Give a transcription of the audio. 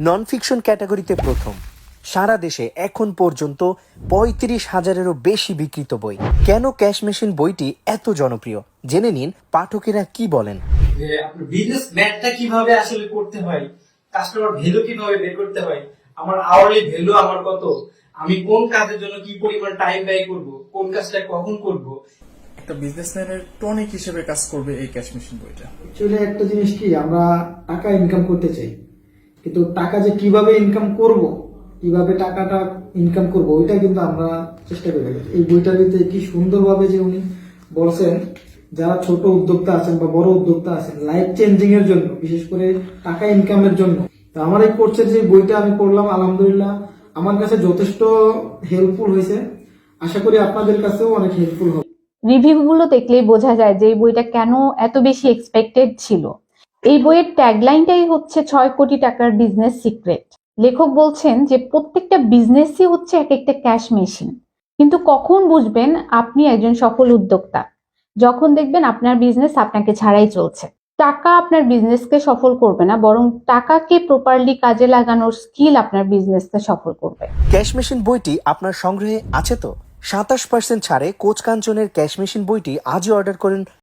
Non fiction ক্যাটাগরিতে প্রথম। সারা দেশে এখন পর্যন্ত ৩৫,০০০-এরও বেশি বিক্রিত বই। কেন ক্যাশ মেশিন বইটি এত জনপ্রিয়, জেনে নিন পাঠকেরা কি বলেন। যে আপনার বিজনেস ম্যাথটা কিভাবে আসলে করতে হয়, কাস্টমার ভ্যালু কিভাবে বের করতে হয়, আমার আওয়ারলি ভ্যালু আমার কত, আমি কোন কাজের জন্য কি পরিমাণ টাইম ব্যয় করব, কোন কাজটা কখন করব। একটা বিজনেসম্যানের টনিক হিসেবে কাজ করবে এই ক্যাশ মেশিন বইটা। অ্যাকচুয়ালি একটা জিনিস কি, আমরা টাকা ইনকাম করতে চাই, কিন্তু টাকা যে কিভাবে ইনকাম করব, কিভাবে টাকাটা ইনকাম করব, ওইটা কিন্তু আমরা চেষ্টা করে গেছি। এই বইটার ভিতরে কি সুন্দরভাবে যে উনি বলছেন, যারা ছোট উদ্যোক্তা আছেন বা বড় উদ্যোক্তা আছেন, লাইফ চেঞ্জিং এর জন্য, বিশেষ করে টাকা ইনকামের জন্য। তো আমার এই কোর্সের যে বইটা আমি পড়লাম, আলহামদুলিল্লাহ আমার কাছে যথেষ্ট হেল্পফুল হয়েছে। আশা করি আপনাদের কাছেও অনেক হেল্পফুল হবে। রিভিউগুলো দেখলেই বোঝা যায় যে এই বইটা কেন এত বেশি এক্সপেক্টেড ছিল। এই বইয়ের ট্যাগলাইনটাই হচ্ছে ৬ কোটি টাকার বিজনেস সিক্রেট। লেখক বলছেন যে প্রত্যেকটা বিজনেসই হচ্ছে এক একটা ক্যাশ মেশিন, কিন্তু কখন বুঝবেন আপনি একজন সফল উদ্যোক্তা? যখন দেখবেন আপনার বিজনেস আপনাকে ছাড়াই চলছে। টাকা আপনার বিজনেসকে সফল করবে না, বরং টাকাকে প্রপারলি কাজে লাগানোর স্কিল আপনার বিজনেসকে সফল করবে। ক্যাশ মেশিন বইটি আপনার সংগ্রহে আছে তো? ২৭% ছাড়ে কোচ কাঞ্চনের ক্যাশ মেশিন বইটি আজই অর্ডার করুন